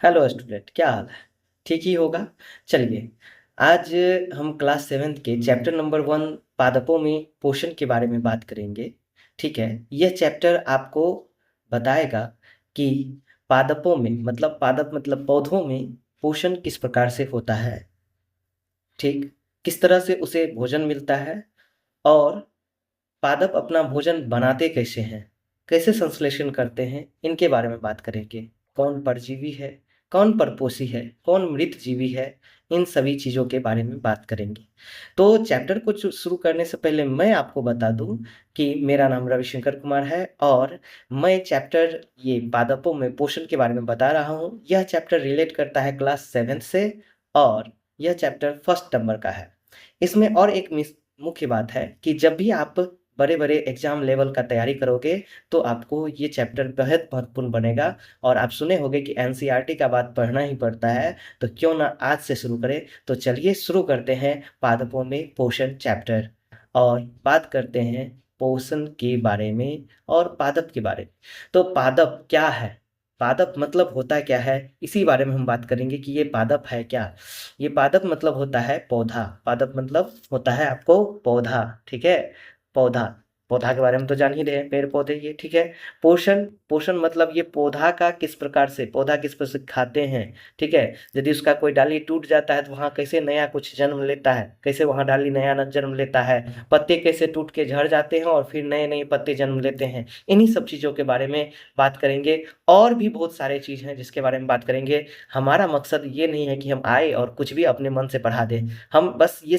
Hello student, क्या हाल है? ठीक ही होगा। चलिए, आज हम क्लास सेवेंथ के चैप्टर नंबर 1 पादपों में पोषण के बारे में बात करेंगे। ठीक है, यह चैप्टर आपको बताएगा कि पादपों में मतलब पादप मतलब पौधों में पोषण किस प्रकार से होता है। ठीक, किस तरह से उसे भोजन मिलता है और पादप अपना भोजन बनाते कैसे हैं, कैसे संश्लेषण करते हैं, इनके बारे में बात करेंगे। कौन परजीवी है, कौन परपोषी है, कौन मृत जीवी है, इन सभी चीज़ों के बारे में बात करेंगे। तो चैप्टर को शुरू करने से पहले मैं आपको बता दूं कि मेरा नाम रविशंकर कुमार है और मैं चैप्टर ये पादपों में पोषण के बारे में बता रहा हूँ। यह चैप्टर रिलेट करता है क्लास सेवेंथ से और यह चैप्टर फर्स्ट नंबर का है। इसमें और एक मुख्य बात है कि जब भी आप बड़े-बड़े एग्ज़ाम लेवल का तैयारी करोगे, तो आपको ये चैप्टर बेहद महत्वपूर्ण बनेगा। और आप सुने होंगे कि एनसीईआरटी का बात पढ़ना ही पड़ता है, तो क्यों ना आज से शुरू करें। तो चलिए शुरू करते हैं पादपों में पोषण चैप्टर और बात करते हैं पोषण के बारे में और पादप के बारे में। तो पादप क्या है? पादप मतलब होता क्या है? इसी बारे में हम बात करेंगे कि ये पादप है क्या? ये पादप मतलब होता है पौधा। पादप मतलब होता है आपको पौधा, ठीक है? पौधा, पौधा के बारे में तो जान ही रहे हैं, पेड़ पौधे ये, ठीक है। पोषण, पोषण मतलब ये पौधा का किस प्रकार से, पौधा किस प्रकार से खाते हैं, ठीक है। यदि उसका कोई डाली टूट जाता है तो वहाँ कैसे नया कुछ जन्म लेता है, कैसे वहाँ डाली नया न जन्म लेता है, पत्ते कैसे टूट के झड़ जाते हैं और फिर नए नए पत्ते जन्म लेते हैं, इन्हीं सब चीज़ों के बारे में बात करेंगे। और भी बहुत सारे चीज़ हैं जिसके बारे में बात करेंगे। हमारा मकसद ये नहीं है कि हम आए और कुछ भी अपने मन से पढ़ा दें। हम बस ये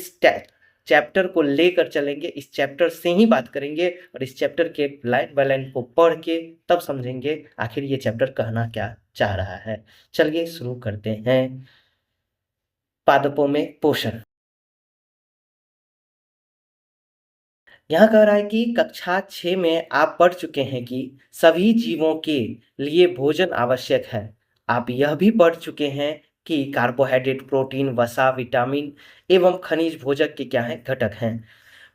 चैप्टर को लेकर चलेंगे, इस चैप्टर से ही बात करेंगे और इस चैप्टर के लाइन बाय लाइन को पढ़ के तब समझेंगे आखिर ये चैप्टर कहना क्या चाह रहा है। चलिए शुरू करते हैं। पादपों में पोषण। यहाँ कह रहा है कि कक्षा 6 में आप पढ़ चुके हैं कि सभी जीवों के लिए भोजन आवश्यक है। आप यह भी पढ़ चुके हैं कि कार्बोहाइड्रेट, प्रोटीन, वसा, विटामिन एवं खनिज भोजन के क्या हैं, घटक हैं।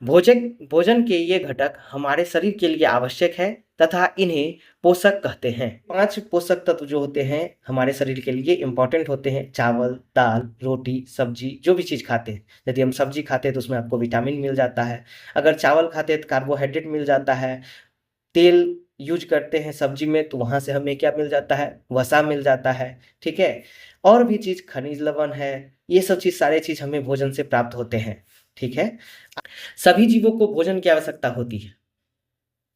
भोजन भोजन के ये घटक हमारे शरीर के लिए आवश्यक है तथा इन्हें पोषक कहते हैं। 5 पोषक तत्व जो होते हैं हमारे शरीर के लिए इम्पोर्टेंट होते हैं। चावल, दाल, रोटी, सब्जी, जो भी चीज़ खाते हैं। यदि हम सब्जी खाते हैं तो उसमें आपको विटामिन मिल जाता है। अगर चावल खाते हैं तो कार्बोहाइड्रेट मिल जाता है। तेल यूज करते हैं सब्जी में तो वहाँ से हमें क्या मिल जाता है, वसा मिल जाता है, ठीक है। और भी चीज़ खनिज लवण है, ये सब चीज़ सारे चीज़ हमें भोजन से प्राप्त होते हैं, ठीक है। सभी जीवों को भोजन की आवश्यकता होती है,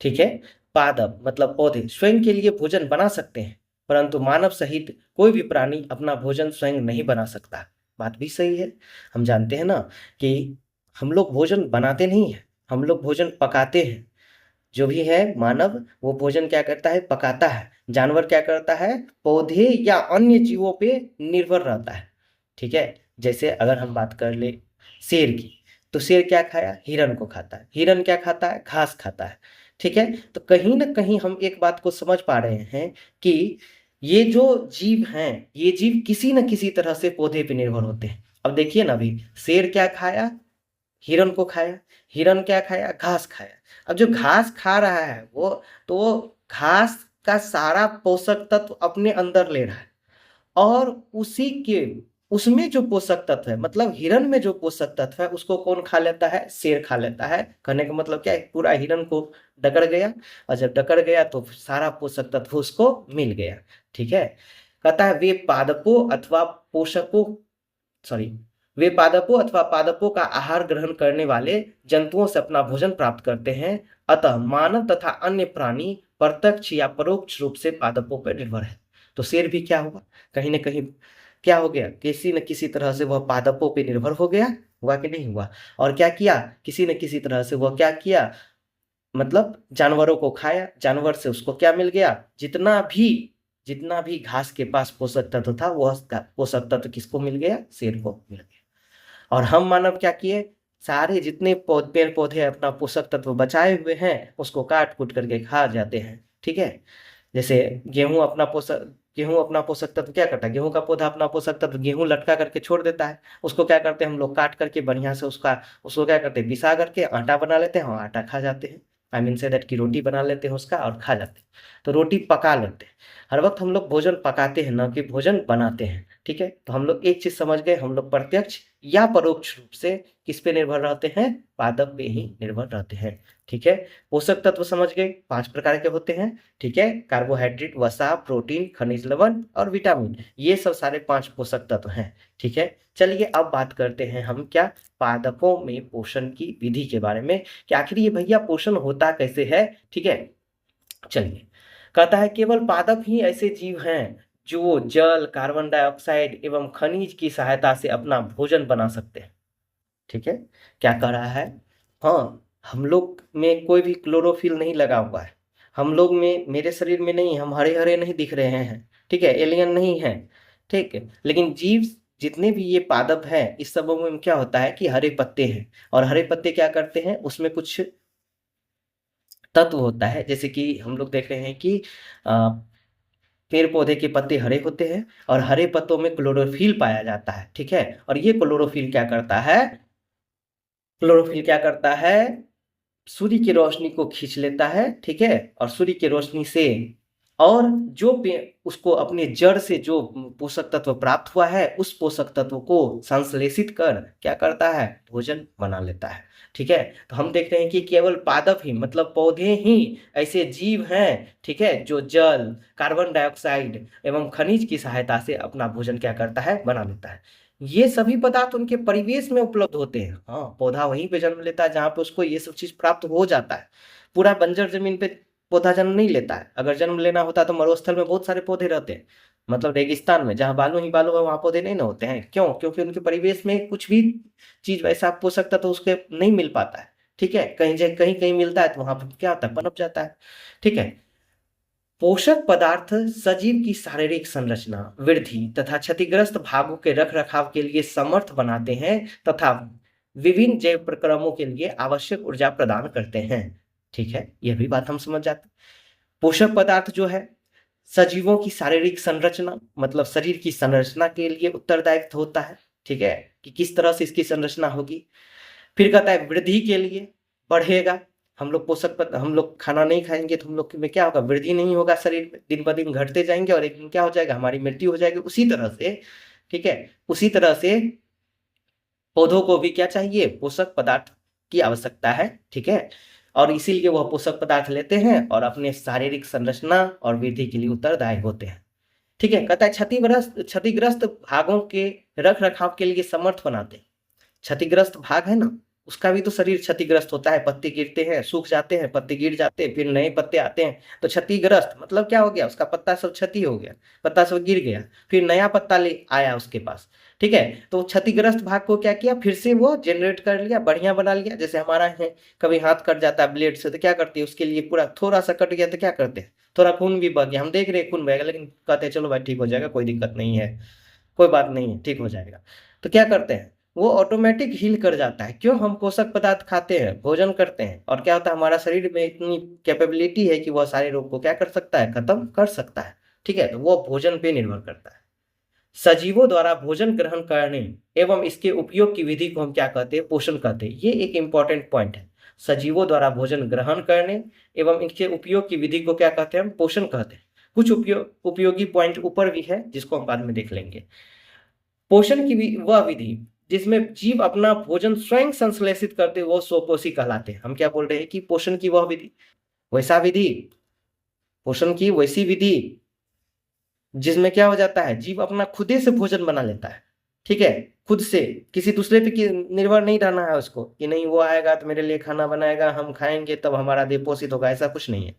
ठीक है। पादप मतलब पौधे स्वयं के लिए भोजन बना सकते हैं, परंतु मानव सहित कोई भी प्राणी अपना भोजन स्वयं नहीं बना सकता। बात भी सही है। हम जानते हैं ना कि हम लोग भोजन बनाते नहीं हैं, हम लोग भोजन पकाते हैं। जो भी है मानव, वो भोजन क्या करता है, पकाता है। जानवर क्या करता है, पौधे या अन्य जीवों पे निर्भर रहता है, ठीक है। जैसे अगर हम बात कर ले शेर की, तो शेर क्या खाया, हिरन को खाता है। हिरन क्या खाता है, घास खाता है, ठीक है। तो कहीं ना कहीं हम एक बात को समझ पा रहे हैं कि ये जो जीव हैं, ये जीव किसी न किसी तरह से पौधे पे निर्भर होते हैं। अब देखिए ना, अभी शेर क्या खाया, हिरन को खाया। हिरन क्या खाया, घास खाया। अब जो घास खा रहा है वो, तो वो घास का सारा पोषक तत्व अपने अंदर ले रहा है और उसी के उसमें जो पोषक तत्व है, मतलब हिरन में जो पोषक तत्व है, उसको कौन खा लेता है, शेर खा लेता है। कहने का मतलब क्या है, पूरा हिरन को डकर गया और जब डकर गया तो सारा पोषक तत्व उसको मिल गया, ठीक है। कहता है वे पादपों अथवा पोषकों सॉरी वे पादपों अथवा पादपों का आहार ग्रहण करने वाले जंतुओं से अपना भोजन प्राप्त करते हैं। अतः मानव तथा अन्य प्राणी प्रत्यक्ष या परोक्ष रूप से पादपों पर निर्भर है। तो शेर भी क्या हुआ, कहीं ना कहीं क्या हो गया, किसी न किसी तरह से वह पादपों पर निर्भर हो गया। हुआ कि नहीं हुआ? और क्या किया, किसी न किसी तरह से वह क्या किया, मतलब जानवरों को खाया। जानवर से उसको क्या मिल गया, जितना भी घास के पास पोषक तत्व था, वह पोषक तत्व किसको मिल गया, शेर को मिल गया। और हम मानव क्या किए, सारे जितने पेड़ पौधे अपना पोषक तत्व बचाए हुए हैं उसको काट कूट करके खा जाते हैं, ठीक है। जैसे गेहूं अपना पोषक तत्व क्या करता है, गेहूं का पौधा अपना पोषक तत्व गेहूं लटका करके छोड़ देता है। उसको क्या करते हैं हम लोग, काट करके बढ़िया से उसको क्या करते हैं, पिसा करके आटा बना लेते हैं और आटा खा जाते हैं। आई मीन से दैट की रोटी बना लेते हैं उसका और खा जाते हैं। तो रोटी पका लेते हैं। हर वक्त हम लोग भोजन पकाते हैं, ना कि भोजन बनाते हैं। ठीक है, तो हम लोग एक चीज समझ गए, हम लोग प्रत्यक्ष या परोक्ष रूप से किस पे निर्भर रहते हैं? पादप पे ही निर्भर रहते हैं। ठीक है, पोषक तत्व समझ गए 5 प्रकार के होते हैं। ठीक है, कार्बोहाइड्रेट, वसा, प्रोटीन, खनिज लवण और विटामिन, ये सब सारे 5 पोषक तत्व हैं। ठीक है, चलिए अब बात करते हैं हम क्या, पादपों में पोषण की विधि के बारे में कि आखिर ये भैया पोषण होता कैसे है। ठीक है, चलिए, कहता है केवल पादप ही ऐसे जीव हैं जो जल, कार्बन डाइऑक्साइड एवं खनिज की सहायता से अपना भोजन बना सकते हैं। ठीक है, क्या कह रहा है? हाँ, हम लोग में कोई भी क्लोरोफिल नहीं लगा हुआ है, हम लोग में, मेरे शरीर में नहीं, हम हरे हरे नहीं दिख रहे हैं। ठीक है, एलियन नहीं है। ठीक है, लेकिन जीव जितने भी ये पादप हैं, इस सब में क्या होता है कि हरे पत्ते हैं, और हरे पत्ते क्या करते हैं, उसमें कुछ तत्व होता है, जैसे कि हम लोग देख रहे हैं कि पेड़ पौधे के पत्ते हरे होते हैं, और हरे पत्तों में क्लोरोफिल पाया जाता है। ठीक है, और ये क्लोरोफिल क्या करता है? क्लोरोफिल क्या करता है? सूर्य की रोशनी को खींच लेता है। ठीक है, और सूर्य की रोशनी से, और जो उसको अपने जड़ से जो पोषक तत्व प्राप्त हुआ है, उस पोषक तत्व को संश्लेषित कर क्या करता है? भोजन बना लेता है। ठीक है, तो हम देख रहे हैं कि केवल पादप ही, मतलब पौधे ही ऐसे जीव हैं, ठीक है, जो जल, कार्बन डाइऑक्साइड एवं खनिज की सहायता से अपना भोजन क्या करता है? बना लेता है। ये सभी पदार्थ उनके परिवेश में उपलब्ध होते हैं। हाँ, पौधा वहीं पे जन्म लेता है जहाँ पे उसको ये सब चीज प्राप्त हो जाता है। पूरा बंजर जमीन पे पौधा जन्म नहीं लेता है। अगर जन्म लेना होता तो मरुस्थल में बहुत सारे पौधे रहते हैं, मतलब रेगिस्तान में जहाँ बालू ही बालू है, वहाँ पौधे नहीं ना होते हैं। क्यों? क्योंकि उनके परिवेश में कुछ भी चीज वैसा पोषक तत्व तो उसके नहीं मिल पाता है। ठीक है, कहीं जगह कहीं कहीं मिलता है तो वहां पर क्या होता है? पनप जाता है। ठीक है, पोषक पदार्थ सजीव की शारीरिक संरचना, वृद्धि तथा क्षतिग्रस्त भागों के रखरखाव के लिए समर्थ बनाते हैं तथा विभिन्न जैव प्रक्रमों के लिए आवश्यक ऊर्जा प्रदान करते हैं। ठीक है, यह भी बात हम समझ जाते हैं। पोषक पदार्थ जो है सजीवों की शारीरिक संरचना, मतलब शरीर की संरचना के लिए उत्तरदायित्व होता है। ठीक है, कि किस तरह से इसकी संरचना होगी। फिर कहता है वृद्धि के लिए, बढ़ेगा। हम लोग हम लोग खाना नहीं खाएंगे तो हम लोग में क्या होगा? वृद्धि नहीं होगा, शरीर में दिन ब दिन घटते जाएंगे, और एक दिन क्या हो जाएगा? हमारी मृत्यु हो जाएगी। उसी तरह से, ठीक है, उसी तरह से पौधों को भी क्या चाहिए? पोषक पदार्थ की आवश्यकता है। ठीक है, और इसीलिए वह पोषक पदार्थ लेते हैं और अपने शारीरिक संरचना और वृद्धि के लिए उत्तरदायी होते हैं। ठीक है, कहता है क्षतिग्रस्त भागों के रख रखाव के लिए समर्थ बनाते हैं। क्षतिग्रस्त भाग है ना, उसका भी तो शरीर क्षतिग्रस्त होता है। पत्ते गिरते हैं, सूख जाते हैं, पत्ते गिर जाते हैं, फिर नए पत्ते आते हैं। तो क्षतिग्रस्त मतलब क्या हो गया? उसका पत्ता सब क्षति हो गया, पत्ता सब गिर गया, फिर नया पत्ता ले आया उसके पास। ठीक है, तो क्षतिग्रस्त भाग को क्या किया? फिर से वो जनरेट कर लिया, बढ़िया बना लिया। जैसे हमारा है, कभी हाथ कट जाता है ब्लेड से तो क्या करते हैं? उसके लिए पूरा थोड़ा सा कट गया तो क्या करते हैं? थोड़ा खून भी बह गया, हम देख रहे हैं खून बहेगा, लेकिन कहते हैं चलो भाई ठीक हो जाएगा, कोई दिक्कत नहीं है, कोई बात नहीं है, ठीक हो जाएगा। तो क्या करते हैं? वो ऑटोमेटिक हील कर जाता है। क्यों? हम पोषक पदार्थ खाते हैं, भोजन करते हैं, और क्या होता है? हमारा शरीर में इतनी कैपेबिलिटी है कि वह सारे रोग को क्या कर सकता है? खत्म कर सकता है। ठीक है, तो वो भोजन पे निर्भर करता है। सजीवों द्वारा भोजन ग्रहण करने एवं इसके उपयोग की विधि को हम क्या कहते हैं? पोषण कहते हैं। ये एक इंपॉर्टेंट पॉइंट है। सजीवों द्वारा भोजन ग्रहण करने एवं इसके उपयोग की विधि को क्या कहते हैं? हम पोषण कहते हैं। कुछ उपयोगी पॉइंट ऊपर भी है, जिसको हम बाद में देख लेंगे। पोषण की वह विधि जिसमें जीव अपना भोजन स्वयं संश्लेषित करते, वो स्वपोषी कहलाते हैं। हम क्या बोल रहे हैं कि पोषण की वह विधि, वैसा विधि, पोषण की वैसी विधि जिसमें क्या हो जाता है? जीव अपना खुदे से भोजन बना लेता है। ठीक है, खुद से, किसी दूसरे पे निर्भर नहीं रहना है उसको, कि नहीं वो आएगा तो मेरे लिए खाना बनाएगा, हम खाएंगे तब हमारा देह पोषित होगा, ऐसा कुछ नहीं है।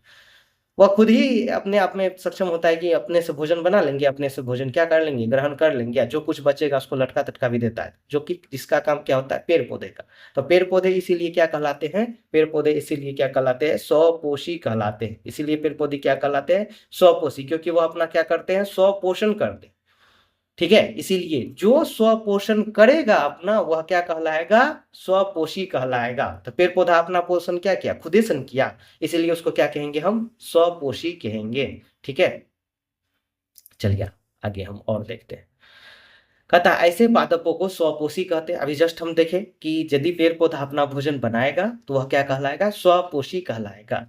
वह खुद ही अपने आप में सक्षम होता है कि अपने से भोजन बना लेंगे, अपने से भोजन क्या कर लेंगे? ग्रहण कर लेंगे। जो कुछ बचेगा उसको लटका तटका भी देता है, जो कि जिसका काम क्या होता है? पेड़ पौधे का। तो पेड़ पौधे इसीलिए क्या कहलाते हैं? पेड़ पौधे इसीलिए क्या कहलाते हैं? स्वपोषी कहलाते हैं। इसीलिए पेड़ पौधे क्या कहलाते हैं? स्वपोषी, क्योंकि वो अपना क्या करते हैं? स्वपोषण करते हैं। ठीक है, इसीलिए जो स्वपोषण करेगा अपना, वह क्या कहलाएगा? स्वपोषी कहलाएगा। तो पेड़ पौधा अपना पोषण क्या किया? खुदे से किया, इसीलिए उसको क्या कहेंगे? हम स्वपोषी कहेंगे। ठीक है, चलिए आगे हम और देखते हैं। कहता है ऐसे पादपों को स्वपोषी कहते हैं। अभी जस्ट हम देखें कि यदि पेड़ पौधा अपना भोजन बनाएगा तो वह क्या कहलाएगा? स्वपोषी कहलाएगा।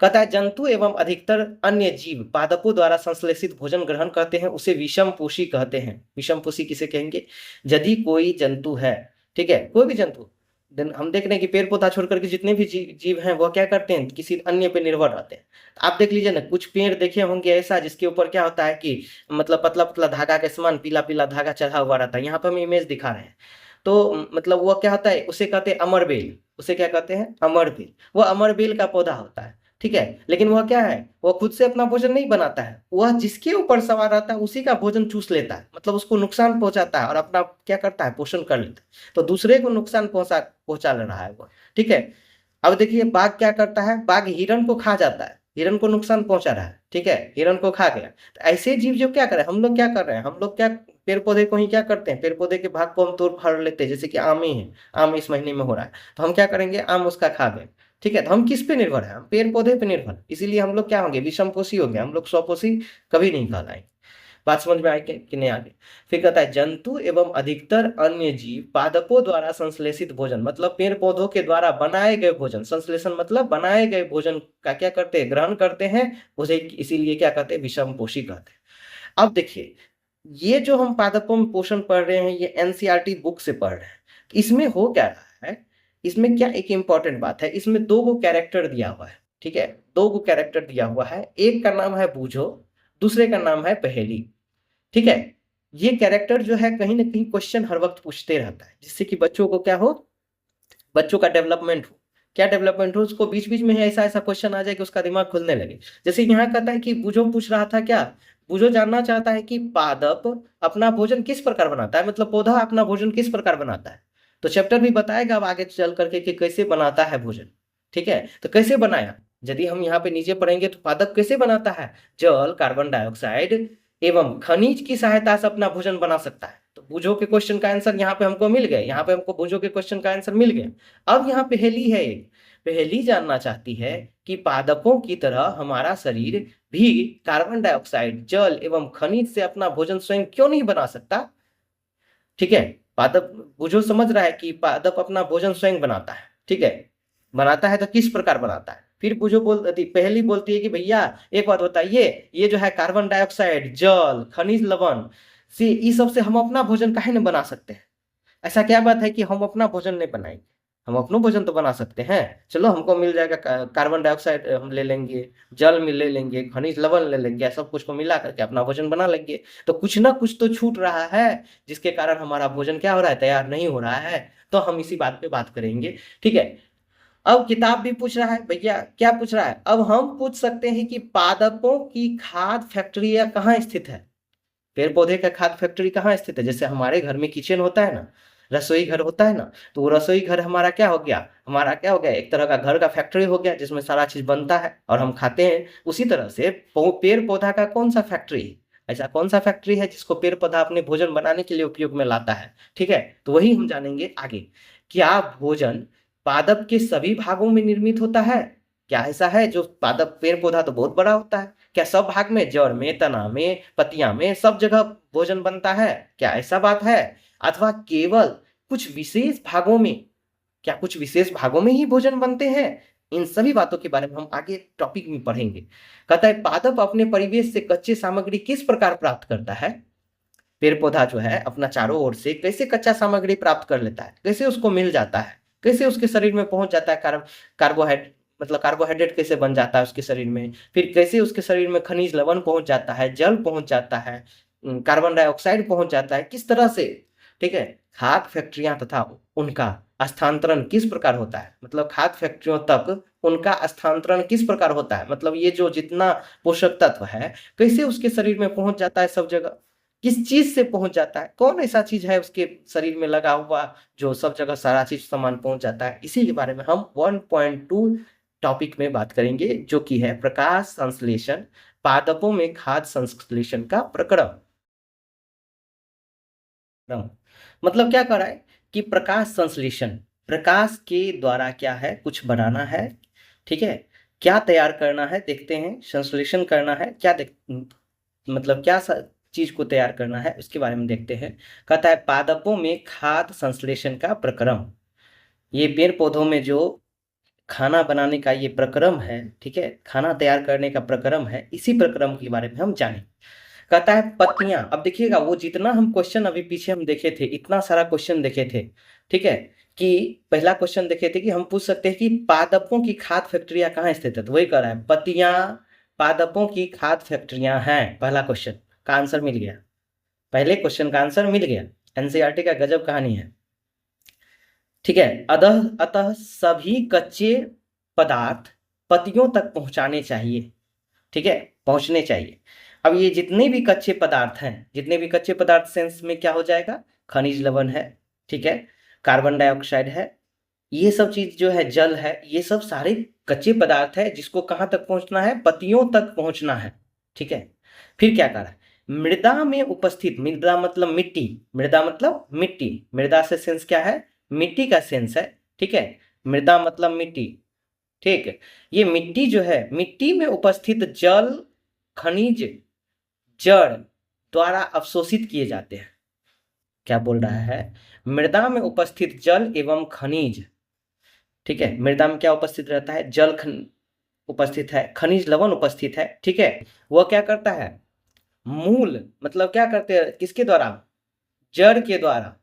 कहता है जंतु एवं अधिकतर अन्य जीव पादपों द्वारा संश्लेषित भोजन ग्रहण करते हैं, उसे विषमपोषी कहते हैं। विषमपोषी किसे कहेंगे? यदि कोई जंतु है, ठीक है, कोई भी जंतु, हम देख रहे हैं कि पेड़ पौधा छोड़ करके जितने भी जीव हैं वह क्या करते हैं, किसी अन्य पे निर्भर रहते हैं। आप देख लीजिए ना, कुछ पेड़ देखे होंगे ऐसा जिसके ऊपर क्या होता है कि मतलब पतला पतला धागा के समान पीला पीला धागा चढ़ा हुआ रहता है। यहाँ पर हम इमेज दिखा रहे हैं। तो मतलब वो क्या होता है, उसे कहते हैं अमरबेल। उसे क्या कहते हैं? अमरबेल। वो अमरबेल का पौधा होता है, ठीक है। लेकिन वह क्या है, वह खुद से अपना भोजन नहीं बनाता है, वह जिसके ऊपर सवार रहता है उसी का भोजन चूस लेता है, मतलब उसको नुकसान पहुंचाता है और अपना क्या करता है, पोषण कर लेता है। तो दूसरे को नुकसान पहुंचा ले रहा है वो, ठीक है। अब देखिए बाघ क्या करता है, बाघ हिरण को खा जाता है, हिरण को नुकसान पहुंचा रहा है, ठीक है, हिरण को खा गया। तो ऐसे जीव जो क्या कर रहे हैं, हम लोग क्या कर रहे हैं, हम लोग क्या पेड़ पौधे को ही क्या करते हैं, पेड़ पौधे के भाग को हम तोड़ फाड़ लेते हैं। जैसे कि आम ही है, आम इस महीने में हो रहा है, तो हम क्या करेंगे, आम उसका खा गए, ठीक है। तो हम किस पे निर्भर है, हम पेड़ पौधे पे निर्भर, इसीलिए हम लोग क्या होंगे, विषमपोषी हो गए, हम लोग स्वपोषी कभी नहीं कहलाएंगे। बात समझ में आई कि नहीं आगे? फिर कहता है जंतु एवं अधिकतर अन्य जीव पादपों द्वारा संश्लेषित भोजन, मतलब पेड़ पौधों के द्वारा बनाए गए भोजन, संश्लेषण मतलब बनाए गए भोजन का क्या करते हैं, ग्रहण करते हैं, उसे इसीलिए क्या कहते हैं, विषमपोषी कहते हैं। अब देखिए, ये जो हम पादपों में पोषण पढ़ रहे हैं, ये एनसीईआरटी बुक से पढ़ रहे हैं। तो इसमें हो क्या रहा है, इसमें क्या एक इंपॉर्टेंट बात है, इसमें दो गो कैरेक्टर दिया हुआ है, ठीक है, दो गो कैरेक्टर दिया हुआ है। एक का नाम है बूझो, दूसरे का नाम है पहेली, ठीक है। ये कैरेक्टर जो है कहीं ना कहीं क्वेश्चन हर वक्त पूछते रहता है, जिससे कि बच्चों को क्या हो, बच्चों का डेवलपमेंट हो। क्या डेवलपमेंट हो, उसको बीच बीच में ही ऐसा ऐसा क्वेश्चन आ जाए कि उसका दिमाग खुलने लगे। जैसे यहाँ कहता है कि बूझो पूछ रहा था क्या, बूझो जानना चाहता है कि पादप अपना भोजन किस प्रकार बनाता है, मतलब पौधा अपना भोजन किस प्रकार बनाता है। तो चैप्टर भी बताएगा अब आगे चल करके कि कैसे बनाता है भोजन, ठीक है। तो कैसे बनाया, यदि हम यहाँ पे नीचे पढ़ेंगे तो पादप कैसे बनाता है, जल, कार्बन डाइऑक्साइड एवं खनिज की सहायता से अपना भोजन बना सकता है। तो बूझो के क्वेश्चन का आंसर यहाँ पे हमको मिल गया, यहाँ पे हमको बूझो के क्वेश्चन का आंसर मिल गया। अब यहाँ पहेली है, एक पहेली जानना चाहती है कि पादपों की तरह हमारा शरीर भी कार्बन डाइऑक्साइड, जल एवं खनिज से अपना भोजन स्वयं क्यों नहीं बना सकता, ठीक है। पादप, बूझो समझ रहा है कि पादप अपना भोजन स्वयं बनाता है, ठीक है, बनाता है तो किस प्रकार बनाता है। फिर बूझो बोलती, पहली बोलती है कि भैया एक बात बताइए, ये जो है कार्बन डाइऑक्साइड, जल, खनिज लवण से, इस सब से हम अपना भोजन काहे नहीं बना सकते हैं? ऐसा क्या बात है कि हम अपना भोजन नहीं बनाएंगे, हम अपना भोजन तो बना सकते हैं। चलो हमको मिल जाएगा कार्बन डाइऑक्साइड हम ले लेंगे, जल में ले लेंगे, खनिज लवण ले लेंगे, सब कुछ को मिला करके अपना भोजन बना लेंगे। तो कुछ ना कुछ तो छूट रहा है, जिसके कारण हमारा भोजन क्या हो रहा है, तैयार नहीं हो रहा है। तो हम इसी बात पे बात करेंगे, ठीक है। अब किताब भी पूछ रहा है भैया, क्या पूछ रहा है, अब हम पूछ सकते हैं कि पादपों की खाद्य फैक्ट्रिया कहाँ स्थित है। पेड़ पौधे का खाद्य फैक्ट्री कहाँ स्थित है, जैसे हमारे घर में किचन होता है ना, रसोई घर होता है ना, तो वो रसोई घर हमारा क्या हो गया, हमारा क्या हो गया, एक तरह का घर का फैक्ट्री हो गया, जिसमें सारा चीज बनता है और हम खाते हैं। उसी तरह से पेड़ पौधा का कौन सा फैक्ट्री है, ऐसा कौन सा फैक्ट्री है जिसको पेड़ पौधा अपने भोजन बनाने के लिए उपयोग में लाता है, ठीक है। तो वही हम जानेंगे आगे। क्या भोजन पादप के सभी भागों में निर्मित होता है? क्या ऐसा है जो पादप, पेड़ पौधा तो बहुत बड़ा होता है, क्या सब भाग में, जड़ में, तना में, पत्तियां में, सब जगह भोजन बनता है? क्या ऐसा बात है? अथवा केवल कुछ विशेष भागों में, क्या कुछ विशेष भागों में ही भोजन बनते हैं? इन सभी बातों के बारे में हम आगे टॉपिक में पढ़ेंगे। कहता है पादप अपने परिवेश से कच्चे सामग्री किस प्रकार प्राप्त करता है। पेड़ पौधा जो है अपना चारों ओर से कैसे कच्चा सामग्री प्राप्त कर लेता है, कैसे उसको मिल जाता है, कैसे उसके शरीर में पहुंच जाता है, कार्बोहाइड्रेट, मतलब कार्बोहाइड्रेट कैसे बन जाता है उसके शरीर में, फिर कैसे उसके शरीर में खनिज लवण पहुंच जाता है, जल पहुंच जाता है, कार्बन डाइऑक्साइड पहुंच जाता है, किस तरह से, ठीक है। खाद्य फैक्ट्रियां तथा उनका स्थानांतरण किस प्रकार होता है, मतलब खाद्य फैक्ट्रियों तक उनका स्थानांतरण किस प्रकार होता है, मतलब ये जो जितना पोषक तत्व है कैसे उसके शरीर में पहुंच जाता है सब जगह, किस चीज से पहुंच जाता है, कौन ऐसा चीज है उसके शरीर में लगा हुआ जो सब जगह सारा चीज सामान पहुंच जाता है। इसी के बारे में हम 1.2 टॉपिक में बात करेंगे, जो कि है प्रकाश संश्लेषण, पादपों में खाद्य संश्लेषण का प्रकरण। मतलब क्या कर रहा है कि प्रकाश संश्लेषण, प्रकाश के द्वारा क्या है, कुछ बनाना है, ठीक है, क्या तैयार करना है, देखते हैं, संश्लेषण करना है, क्या मतलब क्या चीज को तैयार करना है उसके बारे में देखते हैं। कहता है पादपों में खाद्य संश्लेषण का प्रक्रम, ये पेड़ पौधों में जो खाना बनाने का ये प्रक्रम है, ठीक है, खाना तैयार करने का प्रक्रम है, इसी प्रक्रम के बारे में हम जानें। कहता है पत्तियां। अब देखिएगा, वो जितना हम क्वेश्चन अभी पीछे हम देखे थे, इतना सारा क्वेश्चन देखे थे, ठीक है, कि पहला क्वेश्चन देखे थे कि हम पूछ सकते हैं कि पादपों की खाद फैक्ट्रियां कहाँ स्थित है, तो वही कह रहा है पत्तियां पादपों की खाद फैक्ट्रियां हैं। पहला क्वेश्चन का आंसर मिल गया, पहले क्वेश्चन का आंसर मिल गया। एनसीईआरटी का गजब कहानी है, ठीक है। अतः अतः सभी कच्चे पदार्थ पत्तियों तक पहुंचाने चाहिए, ठीक है, पहुंचने चाहिए। अब ये जितने भी कच्चे पदार्थ हैं, जितने भी कच्चे पदार्थ सेंस में क्या हो जाएगा, खनिज लवण है, ठीक है, कार्बन डाइऑक्साइड है, ये सब चीज जो है, जल है, ये सब सारे कच्चे पदार्थ है जिसको कहाँ तक पहुंचना है, पत्तियों तक पहुंचना है, ठीक है। फिर क्या करा है, मृदा में उपस्थित, मृदा मतलब मिट्टी, मृदा मतलब मिट्टी, मृदा से सेंस क्या है, मिट्टी का सेंस है, ठीक है, मृदा मतलब मिट्टी, ठीक है। ये मिट्टी जो है, मिट्टी में उपस्थित जल खनिज जड़ द्वारा अवशोषित किए जाते हैं। क्या बोल रहा है, मृदा में उपस्थित जल एवं खनिज, ठीक है, मृदा में क्या उपस्थित रहता है, जल उपस्थित है, खनिज लवण उपस्थित है, ठीक है। वह क्या करता है, मूल मतलब क्या करते हैं, किसके द्वारा, जड़ के द्वारा,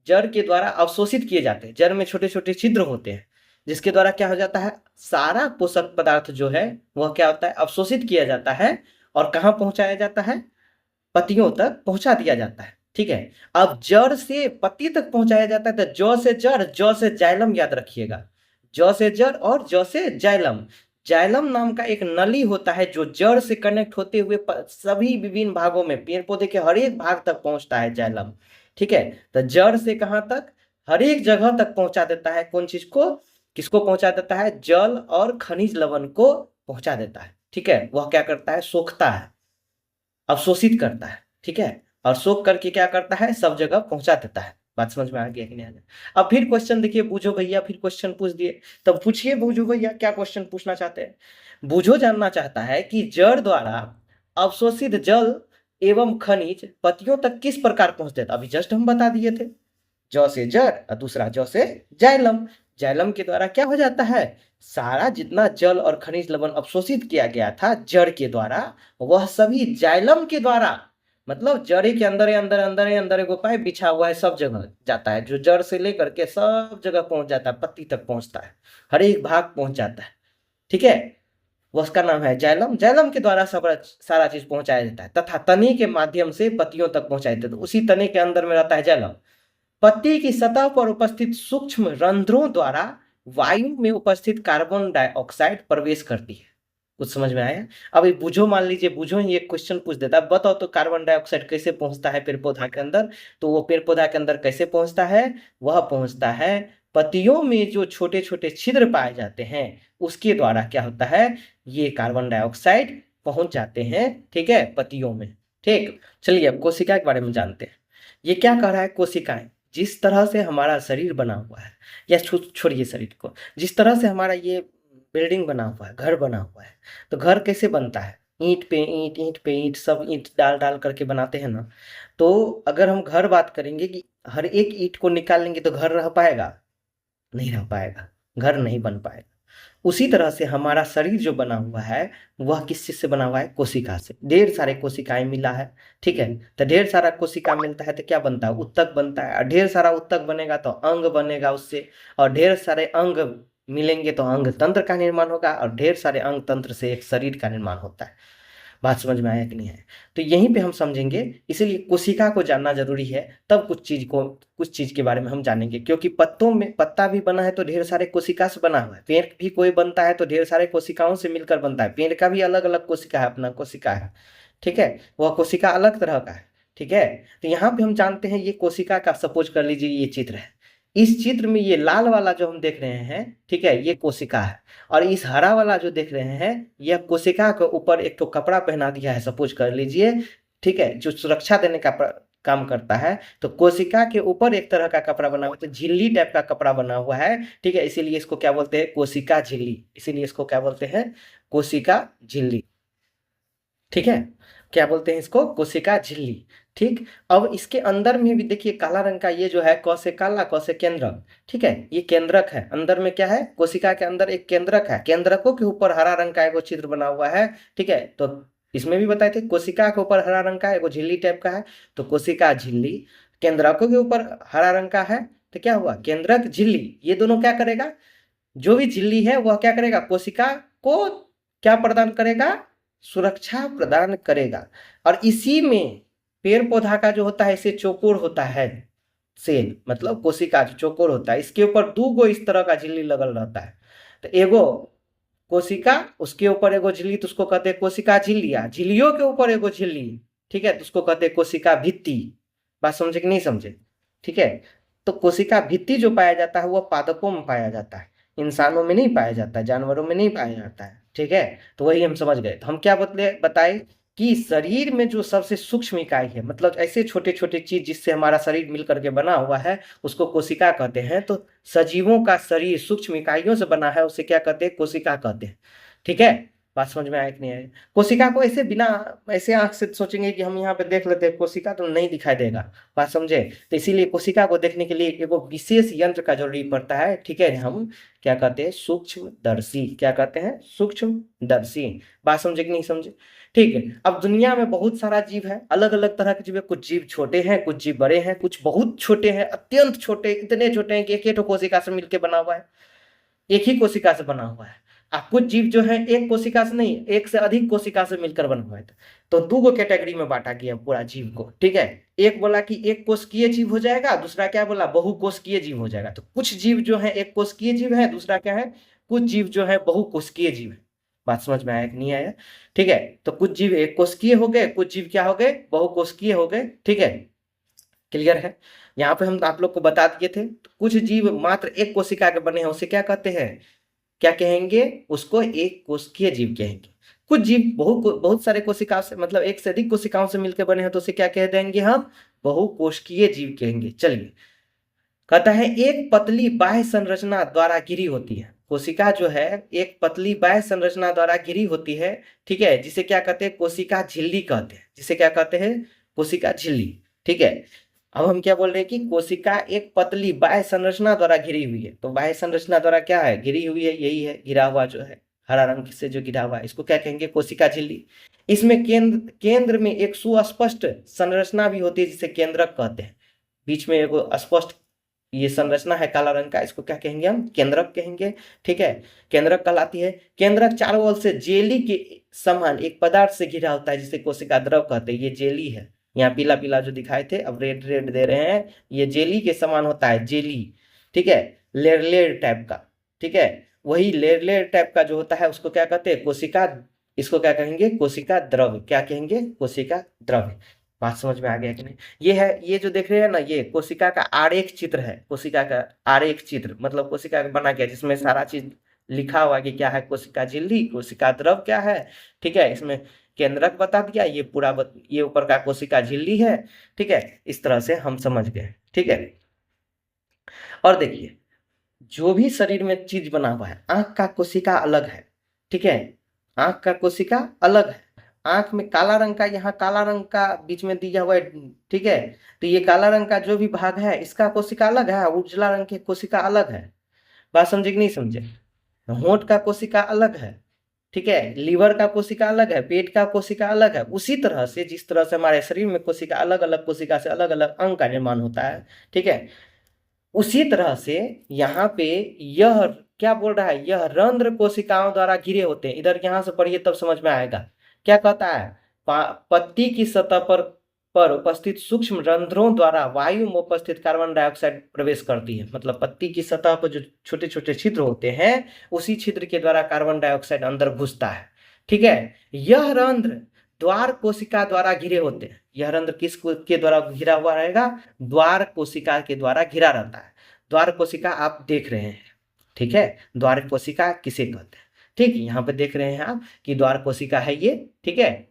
जड़ के द्वारा अवशोषित किए जाते हैं। जड़ में छोटे छोटे छिद्र होते हैं, जिसके द्वारा क्या हो जाता है, सारा पोषक पदार्थ जो है वह क्या होता है, अवशोषित किया जाता है और कहाँ पहुंचाया जाता है, पत्तियों तक पहुंचा दिया जाता है, ठीक है। अब जड़ से पत्ती तक पहुंचाया जाता है, तो जौ से जड़, जौ से जाइलम, याद रखिएगा, जौ से जड़ और जौ से जाइलम। जाइलम नाम का एक नली होता है जो जड़ से कनेक्ट होते हुए सभी विभिन्न भागों में, पेड़ पौधे के हर एक भाग तक पहुंचता है जाइलम, ठीक है। तो जड़ से कहाँ तक, हर एक जगह तक पहुंचा देता है, कौन चीज को, किसको पहुंचा देता है, जल और खनिज लवण को पहुंचा देता है, ठीक है। वह क्या करता है, सोखता है, अवशोषित करता है, ठीक है, और सोख करके क्या करता है, सब जगह पहुंचा देता है। बात समझ में आ गया कि नहीं आ गया। अब फिर क्वेश्चन देखिए, बूझो भैया फिर क्वेश्चन पूछ दिए, तब पूछिए बूझो भैया क्या क्वेश्चन पूछना चाहते हैं। बूझो जानना चाहता है कि जड़ द्वारा अवशोषित जल एवं खनिज पत्तियों तक किस प्रकार पहुंचते थे, अभी जस्ट हम बता दिए थे, जौ से जड़ और दूसरा जौ से जाइलम। जाइलम के द्वारा क्या हो जाता है, सारा जितना जल और खनिज लवण अवशोषित किया गया था जड़ के द्वारा, वह सभी जाइलम के द्वारा, मतलब जड़ के अंदर अंदर अंदर अंदर एगो पाइप बिछा हुआ है, सब जगह जाता है, जो जड़ से लेकर के सब जगह पहुंच जाता है, पत्ती तक पहुंचता है, हर एक भाग पहुंच जाता है, ठीक है। वो उसका नाम है जाइलम। जाइलम के द्वारा सब सारा चीज पहुंचाया जाता है, तथा तने के माध्यम से पत्तियों तक पहुंचाया जाता है, उसी तने के अंदर में रहता है जाइलम। पत्ती की सतह पर उपस्थित सूक्ष्म रंध्रों द्वारा वायु में उपस्थित कार्बन डाइऑक्साइड प्रवेश करती है। कुछ समझ में आया। अब ये बूझो, मान लीजिए बूझो ही एक क्वेश्चन पूछ देता है, बताओ तो कार्बन डाइऑक्साइड कैसे पहुंचता है पेड़ पौधा के अंदर, तो वो पेड़ पौधा के अंदर कैसे पहुंचता है, वह पहुंचता है पत्तियों में जो छोटे छोटे छिद्र पाए जाते हैं उसके द्वारा क्या होता है, ये कार्बन डाइऑक्साइड पहुंच जाते हैं, ठीक है, पत्तियों में। ठीक, चलिए अब कोशिका के बारे में जानते हैं। ये क्या कह रहा है, कोशिकाएं, जिस तरह से हमारा शरीर बना हुआ है, या छोड़िए शरीर को, जिस तरह से हमारा ये बिल्डिंग बना हुआ है, घर बना हुआ है, तो घर कैसे बनता है, ईंट पे ईंट, ईंट पे ईंट, सब ईंट डाल डाल करके बनाते हैं ना। तो अगर हम घर बात करेंगे कि हर एक ईंट को निकाल लेंगे तो घर रह पाएगा, नहीं रह पाएगा, घर नहीं बन पाएगा। उसी तरह से हमारा शरीर जो बना हुआ है वह किस चीज से बना हुआ है, कोशिका से। ढेर सारे कोशिकाएं मिला है, ठीक है, तो ढेर सारा कोशिका मिलता है तो क्या बनता है, उत्तक बनता है, और ढेर सारा उत्तक बनेगा तो अंग बनेगा उससे, और ढेर सारे अंग मिलेंगे तो अंग तंत्र का निर्माण होगा, और ढेर सारे अंग तंत्र से एक शरीर का निर्माण होता है। बात समझ में आया कि नहीं है। तो यहीं पे हम समझेंगे, इसीलिए कोशिका को जानना जरूरी है, तब कुछ चीज के बारे में हम जानेंगे। क्योंकि पत्तों में, पत्ता भी बना है तो ढेर सारे कोशिका से बना हुआ है, पेड़ भी कोई बनता है तो ढेर सारे कोशिकाओं से मिलकर बनता है, पेड़ का भी अलग अलग कोशिका है, अपना कोशिका है, ठीक है, वह कोशिका अलग तरह का है, ठीक है। तो यहाँ पे हम जानते हैं ये कोशिका का, सपोज कर लीजिए ये चित्र है, इस चित्र में ये लाल वाला जो हम देख रहे हैं, ठीक है, ये कोशिका है, और इस हरा वाला जो देख रहे हैं यह कोशिका के ऊपर एक तो कपड़ा पहना दिया है, सपोज कर लीजिए, ठीक है, जो सुरक्षा देने का काम करता है। तो कोशिका के ऊपर एक तरह का कपड़ा बना हुआ है, तो झिल्ली टाइप का कपड़ा बना हुआ है, ठीक है, इसीलिए इसको क्या बोलते हैं, कोशिका झिल्ली, इसीलिए इसको क्या बोलते हैं, कोशिका झिल्ली, ठीक है, क्या बोलते हैं इसको, कोशिका झिल्ली। ठीक। अब इसके अंदर में भी देखिए काला रंग का ये जो है क से काला क से केंद्रक, ठीक है, ये केंद्रक है। अंदर में क्या है, कोशिका के अंदर एक केंद्रक है, केंद्रकों के ऊपर हरा रंग का एगो चित्र बना हुआ है, ठीक है। तो इसमें भी बताए थे कोशिका के ऊपर हरा रंग का एगो झिल्ली टाइप का है, तो कोशिका झिल्ली, केंद्रकों के ऊपर हरा रंग का है, तो क्या हुआ, केंद्रक झिल्ली, ये दोनों क्या करेगा, जो भी झिल्ली है वह क्या करेगा, कोशिका को क्या प्रदान करेगा, सुरक्षा प्रदान करेगा। और इसी में पेड़ पौधा का जो होता है इसे चौकोर होता है, सेल मतलब कोशिका जो चौकोर होता है, इसके ऊपर दो गो इस तरह का झिल्ली लगल रहता है। तो एगो कोशिका, उसके ऊपर एगो झिल्ली, तो उसको कहते हैं कोशिका झिल्लिया, झिल्लियों के ऊपर एगो झिल्ली, ठीक है, तो उसको कहते हैं कोशिका भित्ति। बात समझे कि नहीं समझे, ठीक है। तो कोशिका भित्ति जो पाया जाता है वह पादपों में पाया जाता है, इंसानों में नहीं पाया जाता है, जानवरों में नहीं पाया जाता है, ठीक है। तो वही हम समझ गए। तो हम क्या बताए कि शरीर में जो सबसे सूक्ष्म इकाई है, मतलब ऐसे छोटे छोटे चीज जिससे हमारा शरीर मिल करके बना हुआ है, उसको कोशिका कहते हैं। तो सजीवों का शरीर सूक्ष्म इकाइयों से बना है, उसे क्या कहते हैं, कोशिका कहते हैं, ठीक है। बात समझ में आया कि नहीं आया। कोशिका को ऐसे बिना ऐसे आंख से सोचेंगे कि हम यहाँ पे देख लेते हैं कोशिका, तो नहीं दिखाई देगा। बात समझे। तो इसीलिए कोशिका को देखने के लिए एक विशेष यंत्र का जरूरी पड़ता है, ठीक है। हम क्या कहते हैं, सूक्ष्मदर्शी, क्या कहते हैं, सूक्ष्मदर्शी। बात समझे कि नहीं समझे, ठीक है। अब दुनिया में बहुत सारा जीव है, अलग अलग तरह के जीव है, कुछ जीव छोटे हैं, कुछ जीव बड़े हैं, कुछ बहुत छोटे हैं, अत्यंत छोटे, इतने छोटे हैं कि एक ही कोशिका से मिलकर बना हुआ है, एक ही कोशिका से बना हुआ है। अब कुछ जीव जो है एक कोशिका से नहीं, एक से अधिक कोशिका से मिलकर बना हुआ है। तो दो गो कैटेगरी में बांटा गया पूरा जीव को, ठीक है। एक बोला कि एक कोशिकीय जीव हो जाएगा, दूसरा क्या बोला, बहुकोशिकीय जीव हो जाएगा। तो कुछ जीव जो है एक कोशिकीय जीव है, दूसरा क्या है, कुछ जीव जो है बहुकोशिकीय जीव है। बात समझ में आया कि नहीं आया, ठीक है। तो कुछ जीव एक कोशिकीय हो गए, कुछ जीव क्या हो गए, बहुकोशिकीय हो गए, ठीक है। क्लियर है। यहाँ पे हम आप लोग को बता दिए थे, कुछ जीव मात्र एक कोशिका के बने हैं, उसे क्या कहते हैं, क्या कहेंगे, उसको एक कोशिकीय जीव कहेंगे। कुछ जीव बहुत सारे कोशिकाओं से, मतलब एक से अधिक कोशिकाओं से मिलकर बने हैं, तो उसे क्या कह देंगे हम, बहुकोशिकीय जीव कहेंगे। चलिए, कहता है एक पतली बाह्य संरचना द्वारा घिरी होती है। कोशिका जो है एक पतली बाह्य संरचना द्वारा घिरी होती है, ठीक है, जिसे क्या कहते हैं, कोशिका झिल्ली कहते हैं, जिसे क्या कहते हैं, कोशिका झिल्ली, ठीक है। अब हम क्या बोल रहे हैं कि कोशिका एक पतली बाह्य संरचना द्वारा घिरी हुई है। तो बाह्य संरचना द्वारा क्या है, घिरी हुई है, यही है घिरा हुआ जो है, हरा रंग से जो घिरा हुआ है, इसको क्या कहेंगे, कोशिका झिल्ली। इसमें केंद्र केंद्र में एक सुस्पष्ट संरचना भी होती है, जिसे केंद्रक कहते हैं। बीच में एक स्पष्ट ये संरचना है काला रंग का, इसको क्या कहेंगे, हम केंद्रक कहेंगे, ठीक है। केंद्रक कहलाती है। केंद्रक चारों ओर से जेली के समान एक पदार्थ से घिरा होता है, जिसे कोशिका द्रव कहते हैं। ये जेली है, यहाँ पीला पीला जो दिखाए थे, अब रेड रेड दे रहे हैं, ये जेली के समान होता है, जेली, ठीक है, लेयर लेयर टाइप का, ठीक है। वही लेयर लेयर टाइप का जो होता है उसको क्या कहते हैं, कोशिका, इसको क्या कहेंगे, कोशिका द्रव, क्या कहेंगे, कोशिका द्रव। बात समझ में आ गया कि नहीं। ये है, ये जो देख रहे हैं ना, ये कोशिका का आरेख चित्र है, कोशिका का आरेख चित्र, मतलब कोशिका का बना गया, जिसमें सारा चीज लिखा हुआ है कि क्या है, कोशिका झिल्ली, कोशिका द्रव क्या है, ठीक है। इसमें केंद्रक बता दिया, ये पूरा ये ऊपर का कोशिका झिल्ली है, ठीक है। इस तरह से हम समझ गए, ठीक है। और देखिए, जो भी शरीर में चीज बना हुआ है, आंख का कोशिका अलग है, ठीक है, आंख का कोशिका अलग है। आंख में काला रंग का, यहाँ काला रंग का बीच में दिया हुआ है, ठीक है। तो ये काला रंग का जो भी भाग है, इसका कोशिका अलग है, उजला रंग की कोशिका अलग है। बात समझे कि नहीं समझे। होंठ का कोशिका अलग है, ठीक है, लीवर का कोशिका अलग है, पेट का कोशिका अलग है। उसी तरह से जिस तरह से हमारे शरीर में कोशिका अलग अलग, कोशिका से अलग अलग अंग का निर्माण होता है, ठीक है, उसी तरह से यहाँ पे यह क्या बोल रहा है, यह रंध्र कोशिकाओं द्वारा घिरे होते हैं। इधर यहाँ से पढ़िए तब समझ में आएगा। क्या कहता है, पत्ती की सतह पर उपस्थित सूक्ष्म रंध्रों द्वारा वायु में उपस्थित कार्बन डाइऑक्साइड प्रवेश करती है। मतलब पत्ती की सतह पर जो छोटे छोटे छिद्र होते हैं, उसी छिद्र के द्वारा कार्बन डाइऑक्साइड अंदर घुसता है, ठीक है। यह रंध्र द्वार कोशिका द्वारा घिरे होते हैं। यह रंध्र किस के द्वारा घिरा हुआ रहेगा, द्वार कोशिका के द्वारा घिरा रहता है। द्वार कोशिका आप देख रहे हैं, ठीक है, द्वार कोशिका किसे कहते हैं, ठीक है। यहाँ पे देख रहे हैं आप कि द्वार कोशिका है ये, ठीक है।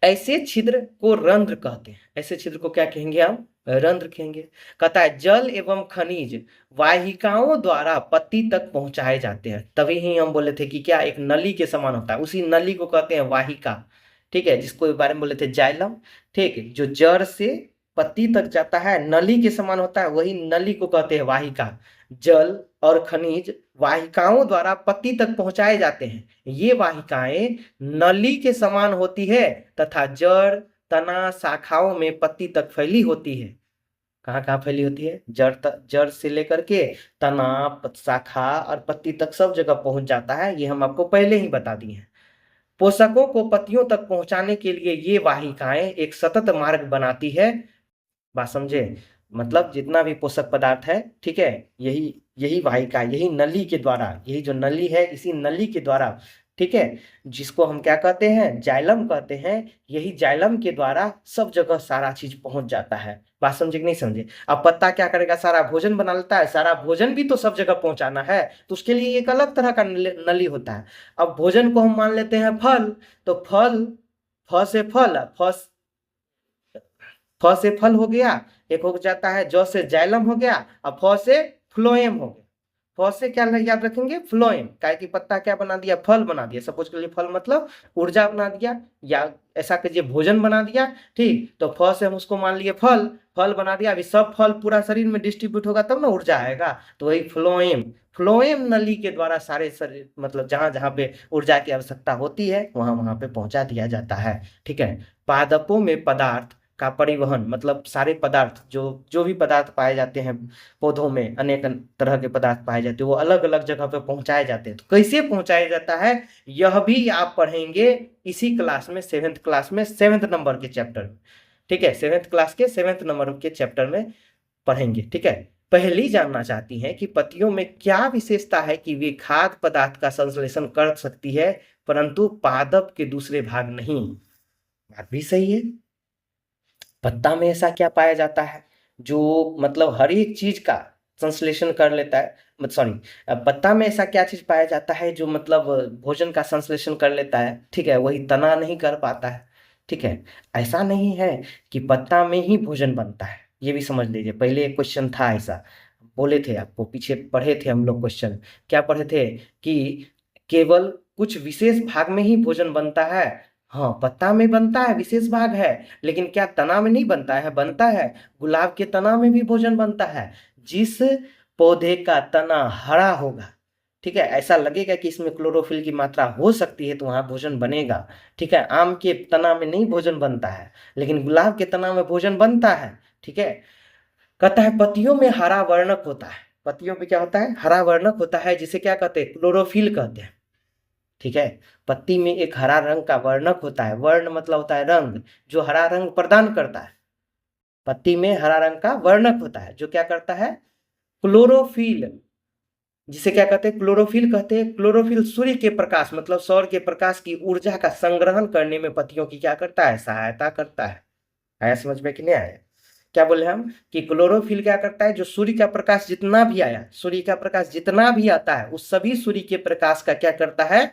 ऐसे छिद्र को रंध्र कहते हैं। ऐसे छिद्र को क्या कहेंगे हम, रंध्र कहेंगे। कहता है जल एवं खनिज वाहिकाओं द्वारा पत्ती तक पहुंचाए जाते हैं। तभी ही हम बोले थे कि क्या एक नली के समान होता है, उसी नली को कहते हैं वाहिका, ठीक है, जिसको बारे में बोले थे जाइलम। ठीक, जो जड़ से पत्ती तक जाता है, नली के समान होता है, वही नली को कहते हैं वाहिका। जल और खनिज वाहिकाओं द्वारा पत्ती तक पहुंचाए जाते हैं। ये वाहिकाएं नली के समान होती है तथा जड़, तना, शाखाओं में पत्ती तक फैली होती है। कहाँ कहाँ फैली होती है? जड़ से लेकर के तना, शाखा और पत्ती तक सब जगह पहुंच जाता है। ये हम आपको पहले ही बता दिए हैं। पोषकों को पत्तियों तक पहुंचाने के लिए ये वाहिकाएं एक सतत मार्ग बनाती है। बात समझे? मतलब जितना भी पोषक पदार्थ है, ठीक है, यही यही वाहिका, यही नली के द्वारा, यही जो नली है, इसी नली के द्वारा, ठीक है, जिसको हम क्या कहते हैं? जाइलम कहते हैं। यही जाइलम के द्वारा सब जगह सारा चीज पहुंच जाता है। बात समझे कि नहीं समझे? अब पत्ता क्या करेगा? सारा भोजन बना लेता है। सारा भोजन भी तो सब जगह पहुंचाना है, तो उसके लिए एक अलग तरह का नली होता है। अब भोजन को हम मान लेते हैं फल, तो फल, फ से फल, फ से फल हो गया, एक हो जाता है ज से जाइलम हो गया, और फ से फ्लोएम हो गया। फ से क्या याद रखेंगे? फ्लोएम। काय की पत्ता क्या बना दिया? फल बना दिया। सपोज के लिए फल मतलब ऊर्जा बना दिया, या ऐसा कीजिए भोजन बना दिया। ठीक, तो फ से हम उसको मान लिए फल, फल बना दिया। अभी सब फल पूरा शरीर में डिस्ट्रीब्यूट होगा तब ना ऊर्जा आएगा, तो वही फ्लोएम। फ्लोएम नली के द्वारा सारे शरीर, मतलब जहां जहां पे ऊर्जा की आवश्यकता होती है वहां वहां पे पहुंचा दिया जाता है। ठीक है, पादपों में पदार्थ का परिवहन, मतलब सारे पदार्थ, जो जो भी पदार्थ पाए जाते हैं पौधों में, अनेक तरह के पदार्थ पाए जाते हैं, वो अलग अलग जगह पे पहुंचाए जाते हैं। तो कैसे पहुंचाया जाता है, यह भी आप पढ़ेंगे इसी क्लास में, 7th क्लास में, 7th नंबर के चैप्टर में। ठीक है, 7th क्लास के 7th नंबर के चैप्टर में पढ़ेंगे। ठीक है, पहली जानना चाहती हैं कि पत्तियों में क्या विशेषता है कि वे खाद्य पदार्थ का संश्लेषण कर सकती है, परंतु पादप के दूसरे भाग नहीं। बात भी सही है। पत्ता में ऐसा क्या पाया जाता है जो मतलब हर एक चीज का संश्लेषण कर लेता है? सॉरी, पत्ता में ऐसा क्या चीज पाया जाता है जो मतलब भोजन का संश्लेषण कर लेता है? ठीक है, वही तना नहीं कर पाता है। ठीक है, ऐसा नहीं है कि पत्ता में ही भोजन बनता है, ये भी समझ लीजिए। पहले एक क्वेश्चन था ऐसा, बोले थे आपको, पीछे पढ़े थे हम लोग क्वेश्चन। क्या पढ़े थे? कि केवल कुछ विशेष भाग में ही भोजन बनता है। हाँ, पत्ता में बनता है, विशेष भाग है, लेकिन क्या तना में नहीं बनता है? बनता है। गुलाब के तना में भी भोजन बनता है। जिस पौधे का तना हरा होगा, ठीक है, ऐसा लगेगा कि इसमें क्लोरोफिल की मात्रा हो सकती है, तो वहां भोजन बनेगा। ठीक है, आम के तना में नहीं भोजन बनता है, लेकिन गुलाब के तना में भोजन बनता है। ठीक है, कहता है पत्तियों में हरा वर्णक होता है। पत्तियों में क्या होता है? हरा वर्णक होता है, जिसे क्या कहते हैं? क्लोरोफिल कहते हैं। ठीक है, पत्ती में एक हरा रंग का वर्णक होता है। वर्ण मतलब होता है रंग, जो हरा रंग प्रदान करता है। पत्ती में हरा रंग का वर्णक होता है जो क्या करता है? क्लोरोफिल, जिसे क्या कहते हैं? क्लोरोफिल कहते हैं। क्लोरोफिल सूर्य के प्रकाश, मतलब सौर के प्रकाश की ऊर्जा का संग्रहण करने में पत्तियों की क्या करता है? सहायता करता है। आया समझ में कि नहीं आया? क्या बोले हम कि क्लोरोफिल क्या करता है? जो सूर्य का प्रकाश जितना भी आया, सूर्य का प्रकाश जितना भी आता है, उस सभी सूर्य के प्रकाश का क्या करता है?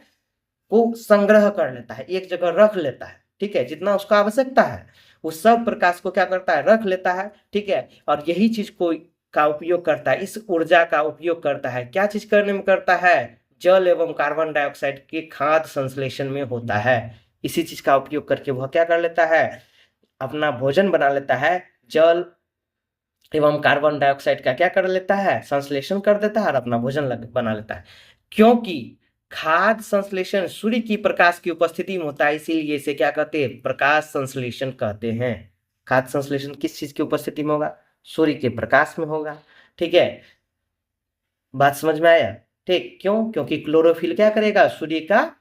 को संग्रह कर लेता है, एक जगह रख लेता है। ठीक है, जितना उसका आवश्यकता है उस सब प्रकाश को क्या करता है? रख लेता है। ठीक है, और यही चीज को का उपयोग करता है, इस ऊर्जा का उपयोग करता है। क्या चीज करने में करता है? जल एवं कार्बन डाइऑक्साइड के खाद्य संश्लेषण में होता है। इसी चीज का उपयोग करके वह क्या कर लेता है? अपना भोजन बना लेता है। जल एवं कार्बन डाइऑक्साइड का क्या कर लेता है? संश्लेषण कर देता है और अपना भोजन बना लेता है। क्योंकि खाद्य संश्लेषण सूर्य की प्रकाश की उपस्थिति में होता है, इसीलिए इसे क्या कहते हैं? प्रकाश संश्लेषण कहते हैं। खाद्य संश्लेषण किस चीज की उपस्थिति में होगा? सूर्य के प्रकाश में होगा। ठीक है, बात समझ में आया? ठीक, क्यों? क्योंकि क्लोरोफिल क्या करेगा? सूर्य का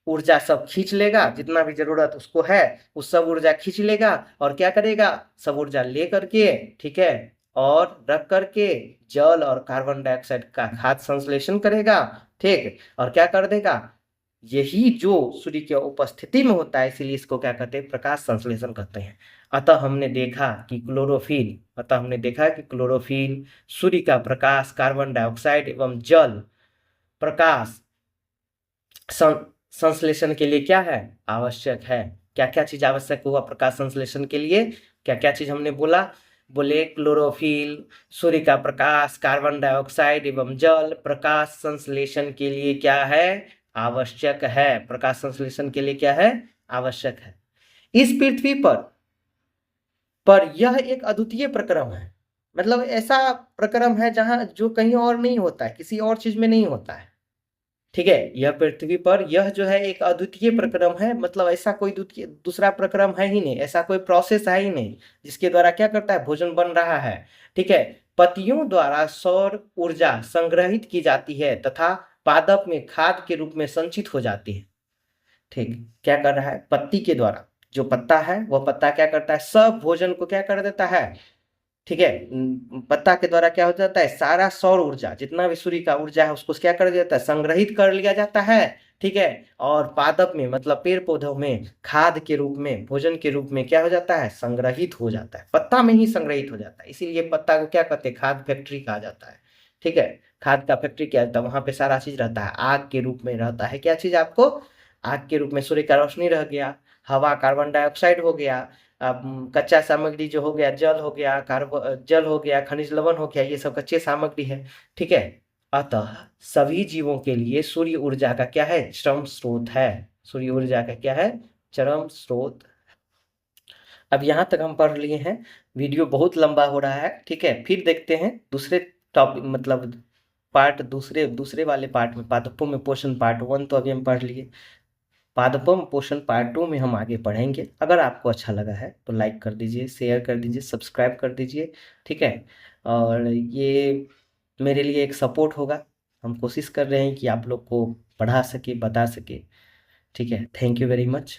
ऊर्जा सब खींच लेगा, जितना भी जरूरत उसको है उस सब ऊर्जा खींच लेगा, और क्या करेगा? सब ऊर्जा ले करके, ठीक है, और रख करके जल और कार्बन डाइऑक्साइड का खाद्य संश्लेषण करेगा। ठीक, और क्या कर देगा? यही जो सूर्य की उपस्थिति में होता है, इसीलिए इसको क्या कहते हैं? प्रकाश संश्लेषण कहते हैं। अतः हमने देखा कि क्लोरोफिल सूर्य का प्रकाश, कार्बन डाइऑक्साइड एवं जल प्रकाश संश्लेषण के लिए क्या है? आवश्यक है। क्या क्या चीज आवश्यक हुआ प्रकाश संश्लेषण के लिए? क्या क्या चीज हमने बोला? बोले क्लोरोफिल, सूर्य का प्रकाश, कार्बन डाइऑक्साइड एवं जल प्रकाश संश्लेषण के लिए क्या है? आवश्यक है। प्रकाश संश्लेषण के लिए क्या है? आवश्यक है। इस पृथ्वी पर यह एक अद्वितीय प्रक्रम है। मतलब ऐसा प्रक्रम है जहां जो कहीं और नहीं होता है, किसी और चीज में नहीं होता है। ठीक है, यह पृथ्वी पर यह जो है एक अद्वितीय प्रक्रम है। मतलब ऐसा कोई दूसरा प्रक्रम है ही नहीं, ऐसा कोई प्रोसेस है ही नहीं जिसके द्वारा क्या करता है, भोजन बन रहा है। ठीक है, पत्तियों द्वारा सौर ऊर्जा संग्रहित की जाती है तथा पादप में खाद के रूप में संचित हो जाती है। ठीक, क्या कर रहा है, पत्ती के द्वारा जो पत्ता है वह पत्ता क्या करता है, सब भोजन को क्या कर देता है। ठीक है, पत्ता के द्वारा क्या हो जाता है, सारा सौर ऊर्जा जितना भी सूर्य का ऊर्जा है उसको क्या कर दिया जाता है, संग्रहित कर लिया जाता है। ठीक है, और पादप में मतलब पेड़ पौधों में खाद के रूप में, भोजन के रूप में क्या हो जाता है, संग्रहित हो जाता है, पत्ता में ही संग्रहित हो जाता है। इसीलिए पत्ता को क्या कहते हैं, खाद फैक्ट्री कहा जाता है। ठीक है, खाद का फैक्ट्री क्या होता है, वहां पे सारा चीज रहता है, आग के रूप में रहता है। क्या चीज आपको, आग के रूप में सूर्य का रोशनी रह गया, हवा कार्बन डाइऑक्साइड हो गया, कच्चा सामग्री जो हो गया, जल हो गया, जल हो गया, खनिज लवण हो गया, ये सब कच्चे सामग्री है। ठीक है, अतः सभी जीवों के लिए सूर्य ऊर्जा का क्या है, चरम स्रोत है। सूर्य ऊर्जा का क्या है, चरम स्रोत। अब यहाँ तक हम पढ़ लिए हैं। वीडियो बहुत लंबा हो रहा है। ठीक है, फिर देखते हैं दूसरे टॉपिक, मतलब पार्ट दूसरे दूसरे वाले पार्ट में, पादपों में पोषण पार्ट 1 तो अभी हम पढ़ लिए। पादपों में पोषण पार्ट 2 में हम आगे पढ़ेंगे। अगर आपको अच्छा लगा है तो लाइक कर दीजिए, शेयर कर दीजिए, सब्सक्राइब कर दीजिए। ठीक है, और ये मेरे लिए एक सपोर्ट होगा। हम कोशिश कर रहे हैं कि आप लोग को पढ़ा सके, बता सके। ठीक है, थैंक यू वेरी मच।